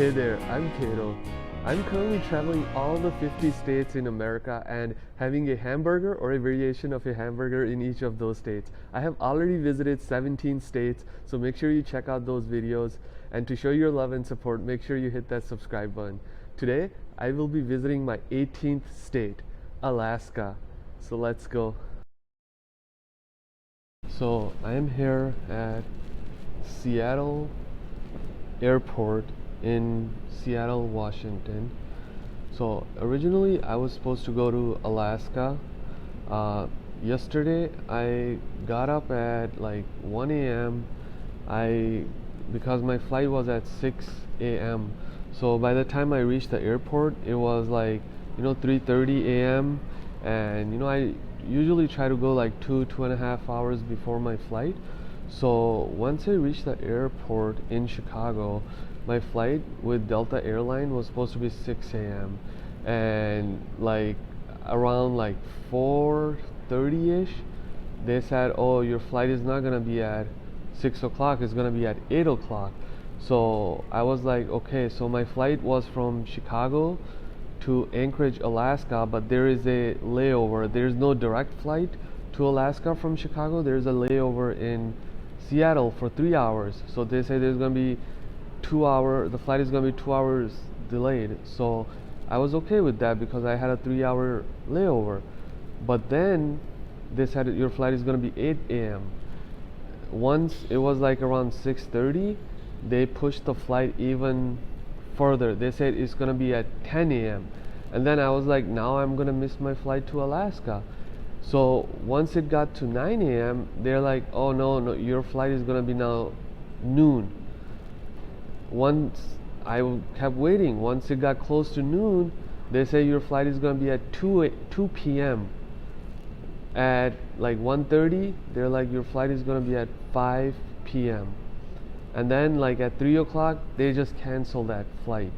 Hey there, I'm Kato. I'm currently traveling all the 50 states in America and having a hamburger or a variation of a hamburger in each of those states. I have already visited 17 states, so make sure you check out those videos. And to show your love and support, make sure you hit that subscribe button. Today, I will be visiting my 18th state, Alaska. So let's go. So I am here at Seattle Airport in Seattle, Washington. So originally I was supposed to go to Alaska. Yesterday I got up at like 1 a.m. Because my flight was at 6 a.m. So by the time I reached the airport, it was like 3:30 a.m. and I usually try to go like 2.5 hours before my flight. So once I reached the airport in Chicago, my flight with Delta Airlines was supposed to be 6 a.m. and like around like 4:30ish, they said, oh, your flight is not gonna be at 6 o'clock, it's gonna be at 8 o'clock. So I was like, okay, so my flight was from Chicago to Anchorage, Alaska, but there is a layover. There's no direct flight to Alaska from Chicago. There's a layover in Seattle for 3 hours. So they say there's gonna be the flight is gonna be 2 hours delayed. So I was okay with that because I had a 3-hour layover. But then they said your flight is gonna be 8 a.m. Once it was like around 6:30, they pushed the flight even further. They said it's gonna be at 10 a.m. and then I was like, now I'm gonna miss my flight to Alaska. So once it got to 9 a.m., they're like, oh no, your flight is gonna be now noon. Once I kept waiting, once it got close to noon, they say your flight is gonna be at 2 p.m. At like 1:30, they're like, your flight is gonna be at 5 p.m. And then like at 3 o'clock, they just canceled that flight.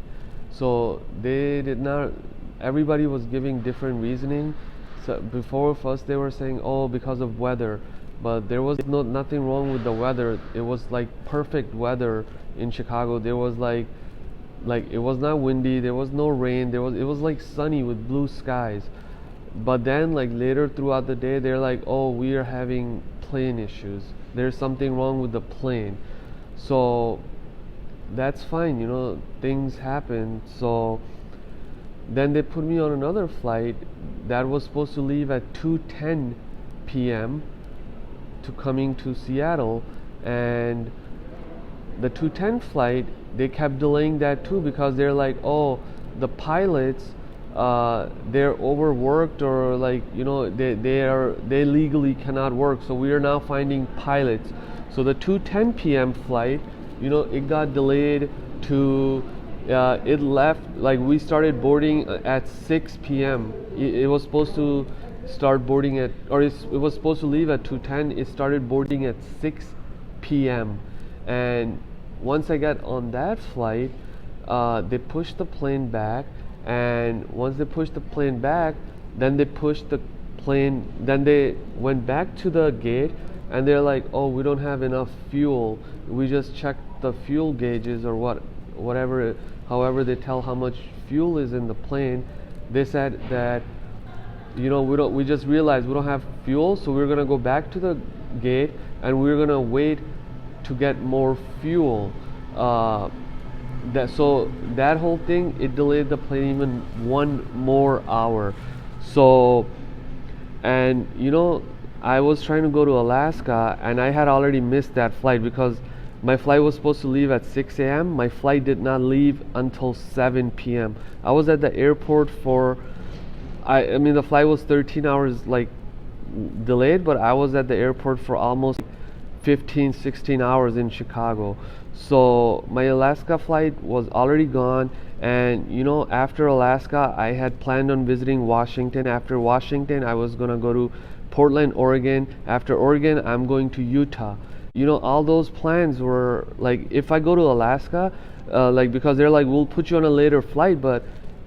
So they did not, everybody was giving different reasoning. So before, first they were saying, oh, because of weather, but there was nothing wrong with the weather. It was like perfect weather in Chicago. There was like it was not windy, there was no rain, it was like sunny with blue skies. But then like later throughout the day, they're like, oh, we are having plane issues, there's something wrong with the plane. So that's fine, things happen. So then they put me on another flight that was supposed to leave at 2:10 p.m. to coming to Seattle, and the 2:10 flight, they kept delaying that too because they're like, oh, the pilots, they're overworked, or like they legally cannot work, so we are now finding pilots. So the 2:10 p.m. flight, it got delayed to it left, like we started boarding at 6 p.m. It was supposed to start boarding at, or it was supposed to leave at 2:10. It started boarding at 6 p.m. and once I got on that flight, they pushed the plane back, and once they pushed the plane back, then they went back to the gate, and they're like, oh, we don't have enough fuel. We just checked the fuel gauges or whatever, however they tell how much fuel is in the plane. They said that we just realized we don't have fuel, so we're gonna go back to the gate and we're gonna wait to get more fuel. That whole thing, it delayed the plane even 1 more hour. So, and I was trying to go to Alaska, and I had already missed that flight because my flight was supposed to leave at 6 a.m. My flight did not leave until 7 p.m. I was at the airport for, I mean the flight was 13 hours like delayed, but I was at the airport for almost 15-16 hours in Chicago. So my Alaska flight was already gone, and after Alaska I had planned on visiting Washington. After Washington I was gonna go to Portland, Oregon. After Oregon I'm going to Utah. All those plans were like, if I go to Alaska, because they're like, we'll put you on a later flight, but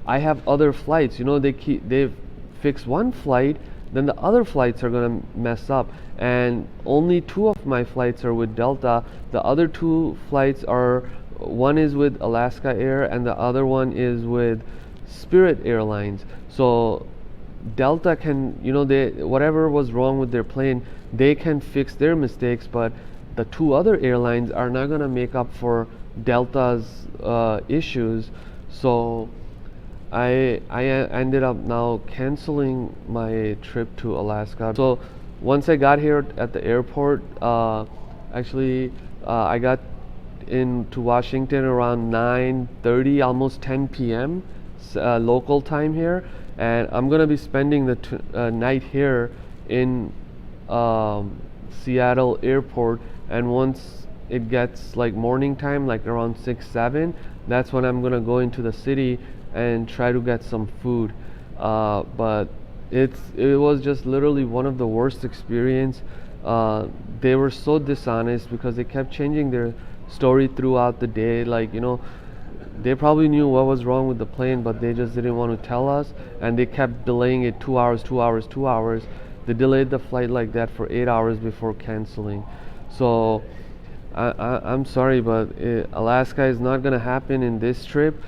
I have other flights. They've fixed one flight, then the other flights are gonna mess up, and only 2 of my flights are with Delta. The other 2 flights are one is with Alaska Air and the other one is with Spirit Airlines. So Delta can, they whatever was wrong with their plane, they can fix their mistakes, but the two other airlines are not gonna make up for Delta's issues. So I ended up now canceling my trip to Alaska. So once I got here at the airport, I got into Washington around 9:30, almost 10 p.m. Local time here, and I'm gonna be spending the night here in Seattle airport. And once it gets like morning time, like around 6-7, that's when I'm gonna go into the city and try to get some food. But it was just literally one of the worst experience. They were so dishonest because they kept changing their story throughout the day. Like, they probably knew what was wrong with the plane, but they just didn't want to tell us, and they kept delaying it 2 hours, 2 hours, 2 hours. They delayed the flight like that for 8 hours before canceling. So I'm sorry, but Alaska is not gonna happen in this trip,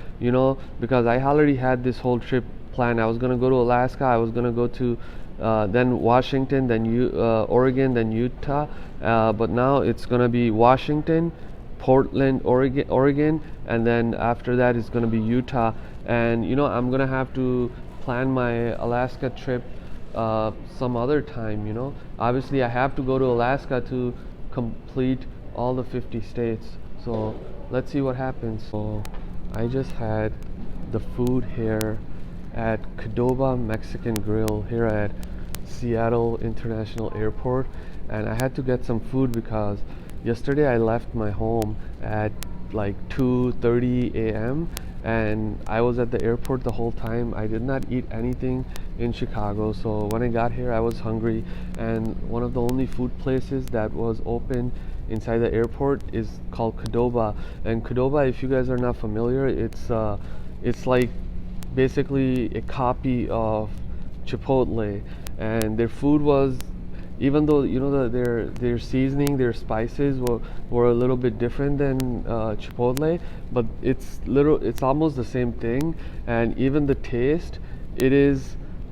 because I already had this whole trip planned. I was gonna go to Alaska, I was gonna go to then Washington, then Oregon, then Utah, but now it's gonna be Washington, Portland, Oregon, and then after that it's gonna be Utah. And I'm gonna have to plan my Alaska trip some other time. Obviously I have to go to Alaska to complete all the 50 states, so let's see what happens. So I just had the food here at Qdoba Mexican Grill here at Seattle International Airport, and I had to get some food because yesterday I left my home at like 2:30 a.m. and I was at the airport the whole time. I did not eat anything in Chicago, so when I got here I was hungry, and one of the only food places that was open inside the airport is called Qdoba. And Qdoba, if you guys are not familiar, it's like basically a copy of Chipotle, and their food was, even though their seasoning, their spices were a little bit different than Chipotle, but it's almost the same thing. And even the taste,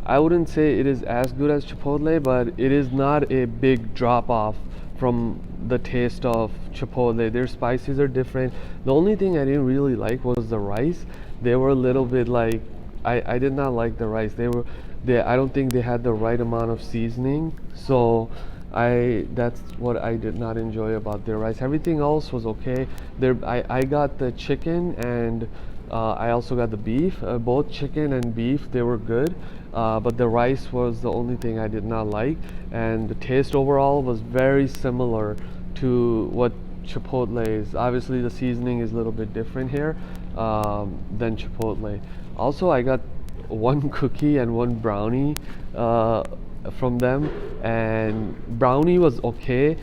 I wouldn't say it is as good as Chipotle, but it is not a big drop off from the taste of Chipotle. Their spices are different. The only thing I didn't really like was the rice. They were a little bit like, I did not like the rice. I don't think they had the right amount of seasoning, so that's what I did not enjoy about their rice. Everything else was okay. I got the chicken, and I also got the beef. Both chicken and beef, they were good, but the rice was the only thing I did not like. And the taste overall was very similar to what Chipotle is. Obviously the seasoning is a little bit different here than Chipotle. Also, I got one cookie and one brownie from them, and brownie was okay.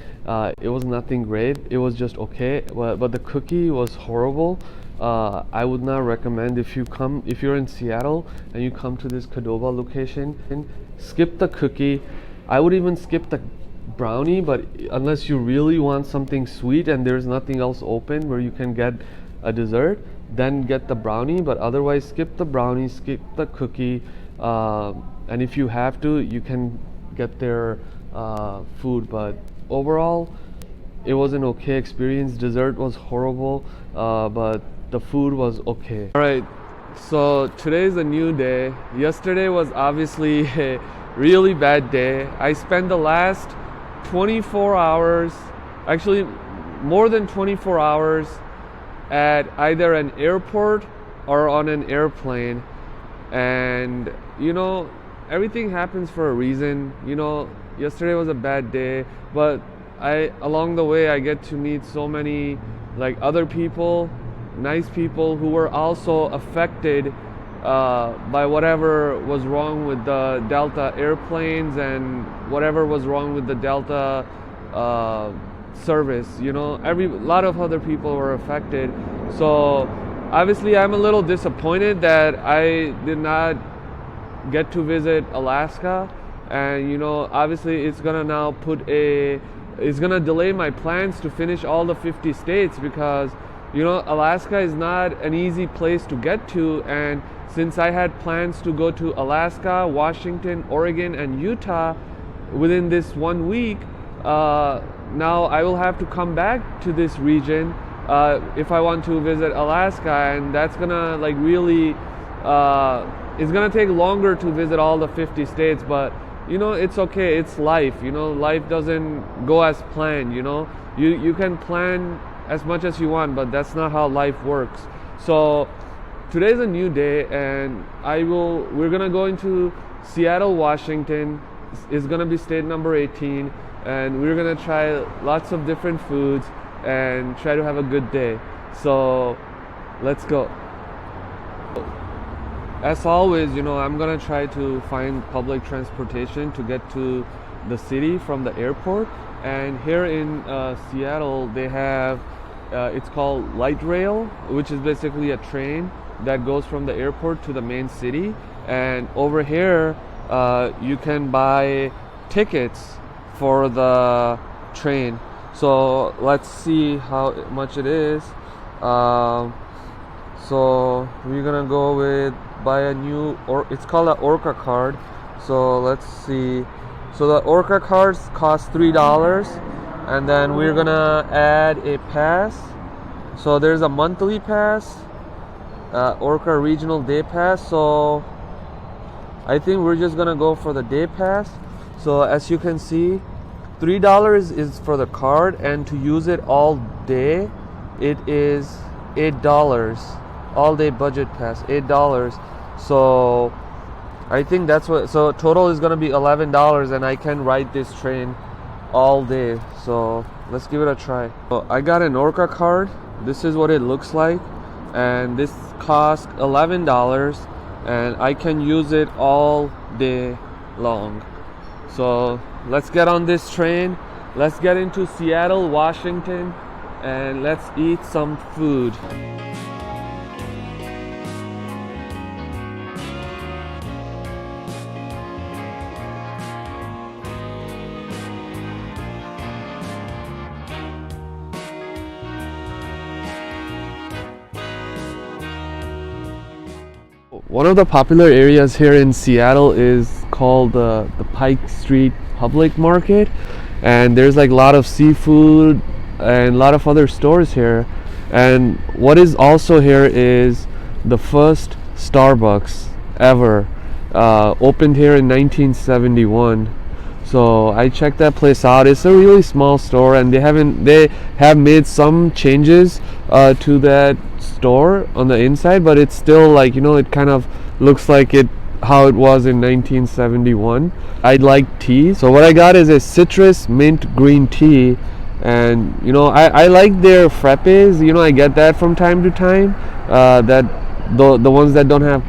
It was nothing great, it was just okay, but the cookie was horrible. I would not recommend, if you're in Seattle and you come to this Qdoba location, skip the cookie. I would even skip the brownie, but unless you really want something sweet and there's nothing else open where you can get a dessert, then get the brownie. But otherwise, skip the brownie, skip the cookie, and if you have to, you can get their food. But overall, it was an okay experience. Dessert was horrible, but the food was okay. All right, so today is a new day. Yesterday was obviously a really bad day. I spent the last 24 hours, actually more than 24 hours, at either an airport or on an airplane. And everything happens for a reason. Yesterday was a bad day, but along the way I get to meet so many other people, nice people, who were also affected by whatever was wrong with the Delta airplanes and whatever was wrong with the Delta service. A lot of other people were affected. So obviously I'm a little disappointed that I did not get to visit Alaska, and obviously it's gonna delay my plans to finish all the 50 states, because you know, Alaska is not an easy place to get to, and since I had plans to go to Alaska, Washington, Oregon, and Utah within this 1 week, now I will have to come back to this region if I want to visit Alaska, and that's gonna like really it's gonna take longer to visit all the 50 states, but you know, it's okay, it's life, you know, life doesn't go as planned, you know, you can plan as much as you want, but that's not how life works. So today's a new day, and we're gonna go into Seattle, Washington. It's gonna be state number 18, and we're gonna try lots of different foods and try to have a good day. So let's go. As always, you know, I'm gonna try to find public transportation to get to the city from the airport. And here in Seattle, they have it's called light rail, which is basically a train that goes from the airport to the main city. And over here, you can buy tickets for the train. So let's see how much it is. So we're gonna go with buy a new, or it's called an Orca card. So let's see. So the Orca cards cost $3, and then we're gonna add a pass. So there's a monthly pass, Orca regional day pass. So I think we're just gonna go for the day pass. So as you can see, $3 is for the card, and to use it all day, it is $8. All day budget pass, $8. So I think that's what, so total is gonna be $11, and I can ride this train all day. So let's give it a try. So I got an Orca card. This is what it looks like, and this costs $11, and I can use it all day long. So let's get on this train. Let's get into Seattle, Washington, and let's eat some food. One of the popular areas here in Seattle is called the Pike Street Public Market, and there's like a lot of seafood and a lot of other stores here. And what is also here is the first Starbucks ever, opened here in 1971. So I checked that place out. It's a really small store, and they have made some changes to that store on the inside, but it's still like, you know, it kind of looks like how it was in 1971. I like tea, so what I got is a citrus mint green tea, and you know, I like their frappes. You know, I get that from time to time, that the ones that don't have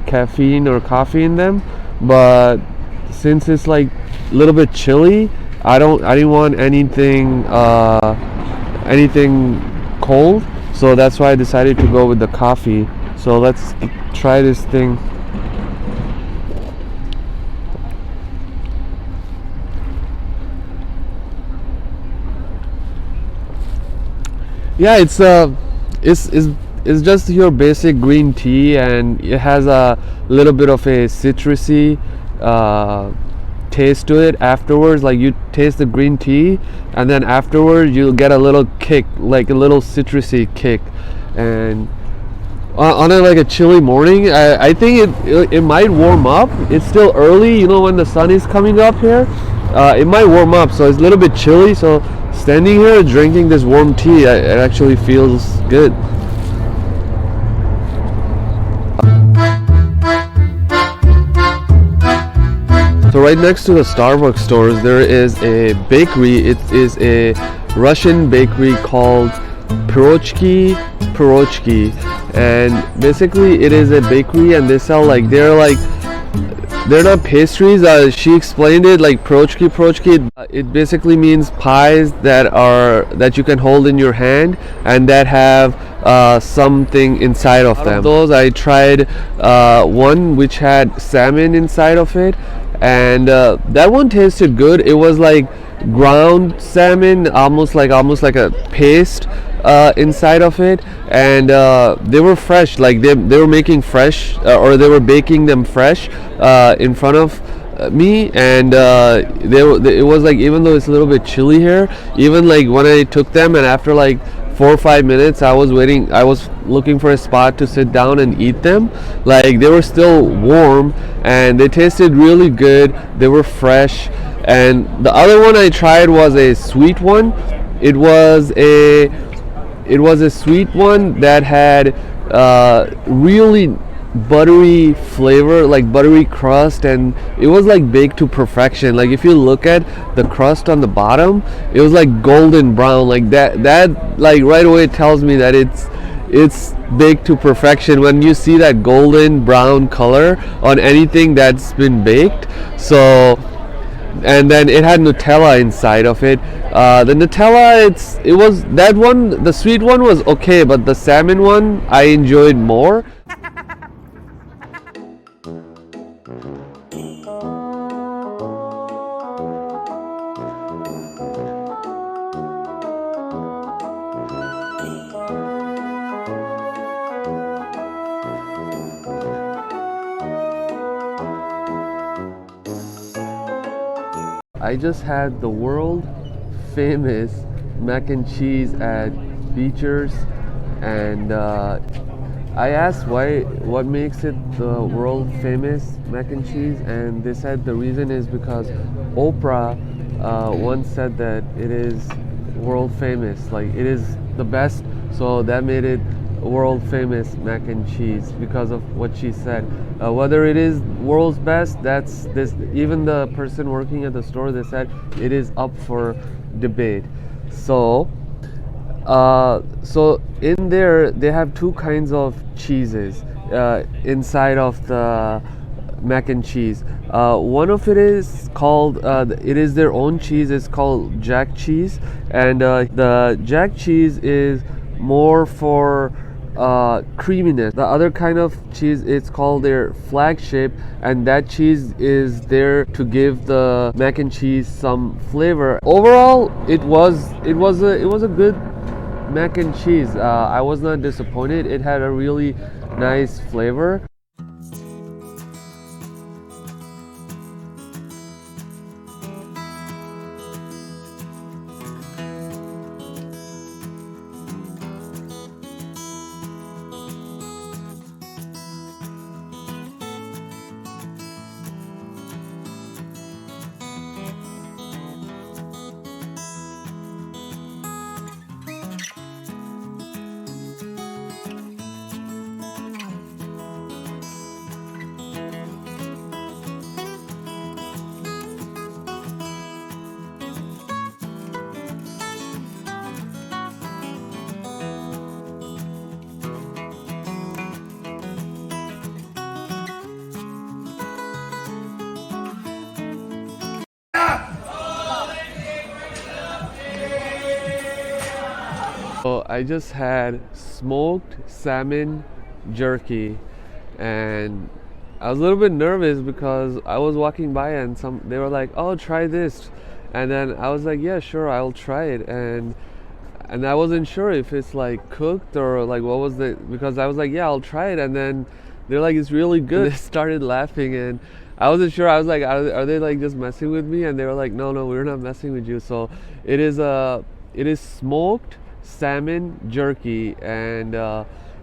caffeine or coffee in them. But since it's like a little bit chilly, I didn't want anything cold, so that's why I decided to go with the coffee. So let's try this thing. Yeah, it's just your basic green tea, and it has a little bit of a citrusy taste to it afterwards. Like, you taste the green tea, and then afterwards you'll get a little kick, like a little citrusy kick. And on a chilly morning, I think it might warm up. It's still early, you know, when the sun is coming up here. It might warm up, so it's a little bit chilly. So standing here drinking this warm tea, it actually feels good. So right next to the Starbucks stores, there is a bakery. It is a Russian bakery called Perochki, and basically it is a bakery, and they sell they're not pastries. She explained it like Perochki. It basically means pies that you can hold in your hand and that have something inside of them. Those I tried one which had salmon inside of it, and that one tasted good. It was like ground salmon, almost like a paste, inside of it, and they were fresh. Like they were making fresh, or they were baking them fresh in front of me, and it was like, even though it's a little bit chilly here, even like when I took them, and after like 4 or 5 minutes I was waiting, I was looking for a spot to sit down and eat them, like they were still warm and they tasted really good. They were fresh. And the other one I tried was a sweet one. It was a sweet one that had really buttery flavor, like buttery crust, and it was like baked to perfection. Like if you look at the crust on the bottom, it was like golden brown, like that like right away tells me that it's baked to perfection when you see that golden brown color on anything that's been baked. So, and then it had Nutella inside of it. The Nutella, it was that one. The sweet one was okay, but the salmon one I enjoyed more. I just had the world famous mac and cheese at Beechers, and I asked what makes it the world famous mac and cheese, and they said the reason is because Oprah once said that it is world famous, like it is the best, so that made it world famous mac and cheese because of what she said. Whether it is world's best, that's this. Even the person working at the store, they said it is up for debate. So, so in there they have two kinds of cheeses inside of the mac and cheese. One of it is called, it is their own cheese. It's called Jack cheese, and the Jack cheese is more for creaminess. The other kind of cheese, it's called their flagship, and that cheese is there to give the mac and cheese some flavor. Overall, it was a good mac and cheese. I was not disappointed. It had a really nice flavor. So I just had smoked salmon jerky, and I was a little bit nervous because I was walking by and they were like, "Oh, try this," and then I was like, "Yeah, sure, I'll try it," and I wasn't sure if it's like cooked or like what was because I was like, "Yeah, I'll try it," and then they're like, "It's really good." They started laughing, and I wasn't sure. I was like, are they like just messing with me? And they were like, "No, we're not messing with you." So it is smoked salmon jerky, and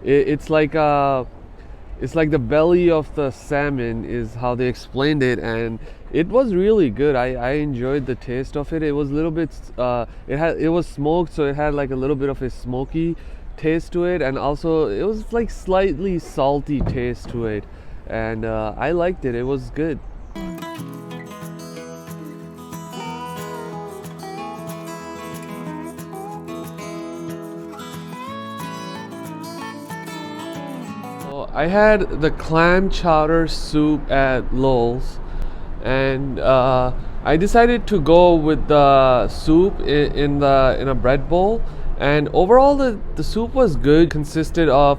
it's like the belly of the salmon is how they explained it, and it was really good. I enjoyed the taste of it. It was a little bit it was smoked, so it had like a little bit of a smoky taste to it, and also it was like slightly salty taste to it, and I liked it. It was good. I had the clam chowder soup at Lowell's, and I decided to go with the soup in a bread bowl, And overall the soup was good. Consisted of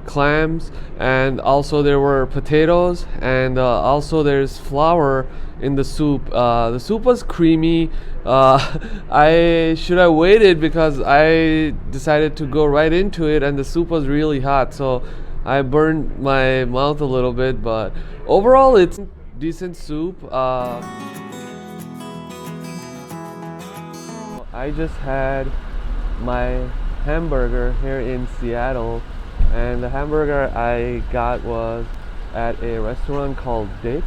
clams, and also there were potatoes, and also there's flour in the soup. The soup was creamy. I should have waited because I decided to go right into it, and the soup was really hot, so I burned my mouth a little bit. But overall, it's decent soup. I just had my hamburger here in Seattle, and the hamburger I got was at a restaurant called Dick's.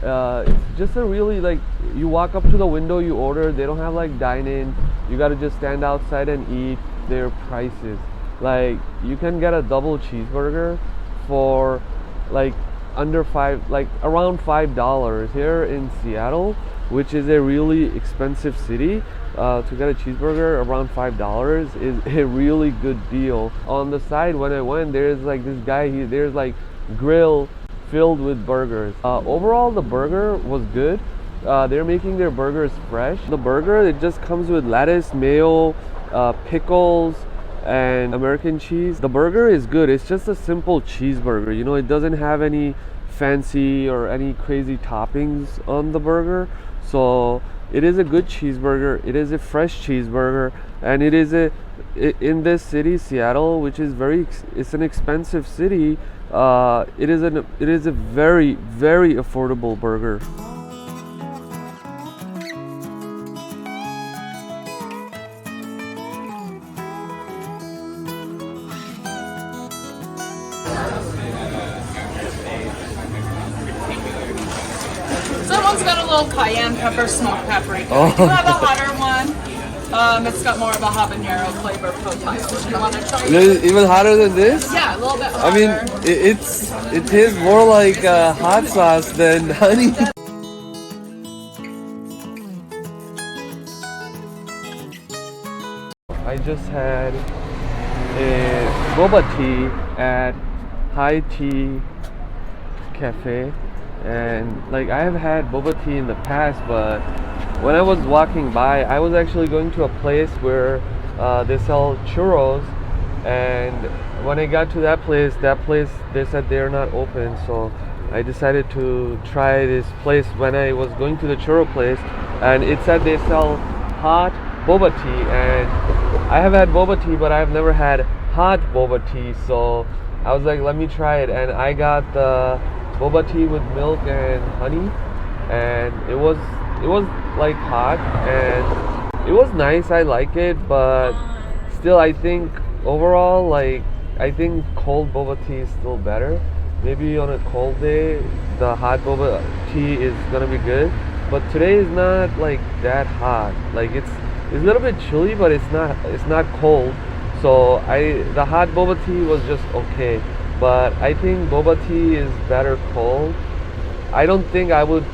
It's just a really, like, you walk up to the window, you order, they don't have like dine-in, you gotta just stand outside and eat. Their prices, like, you can get a double cheeseburger for like under around $5 here in Seattle, which is a really expensive city. To get a cheeseburger around $5 is a really good deal. On the side when I went, there's like this guy, there's like grill filled with burgers. Overall the burger was good. They're making their burgers fresh. The burger, it just comes with lettuce, mayo, pickles, and American cheese. The burger is good. It's just a simple cheeseburger, you know. It doesn't have any fancy or any crazy toppings on the burger. So it is a good cheeseburger. It is a fresh cheeseburger, and it is in this city, Seattle, which is it's an expensive city. It is a very, very affordable burger. Someone's got a little cayenne pepper, smoked paprika. Oh. You have a hotter one. It's got more of a habanero flavor profile. Do you want to try it? Even hotter than this? Yeah, a little bit hotter. I mean, it tastes more like hot sauce than honey. I just had a Boba Tea at High Tea Cafe, and like, I have had Boba Tea in the past, but when I was walking by, I was actually going to a place where they sell churros, and when I got to that place they said they're not open, so I decided to try this place when I was going to the churro place, and it said they sell hot Boba Tea, and I have had Boba Tea, but I've never had hot Boba Tea, so I was like, let me try it, and I got the Boba Tea with milk and honey, and it was like hot, and it was nice. I like it, but still, I think overall, like, I think cold Boba Tea is still better. Maybe on a cold day, the hot Boba Tea is gonna be good, but today is not like that hot. Like, it's a little bit chilly, but it's not cold. So the hot Boba Tea was just okay, but I think Boba Tea is better cold. I don't think I would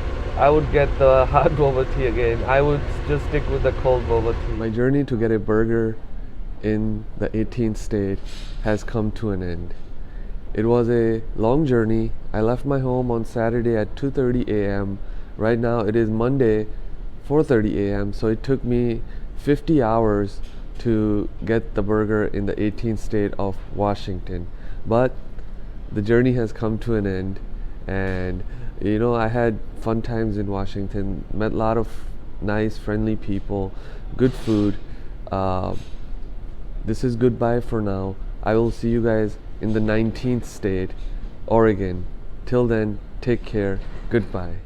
get the hot Boba Tea again. I would just stick with the cold Boba Tea. My journey to get a burger in the 18th state has come to an end. It was a long journey. I left my home on Saturday at 2:30 a.m. Right now it is Monday, 4:30 a.m. So it took me 50 hours to get the burger in the 18th state of Washington. But the journey has come to an end, and you know, I had fun times in Washington, met a lot of nice, friendly people, good food. This is goodbye for now. I will see you guys in the 19th state, Oregon. Till then, take care. Goodbye.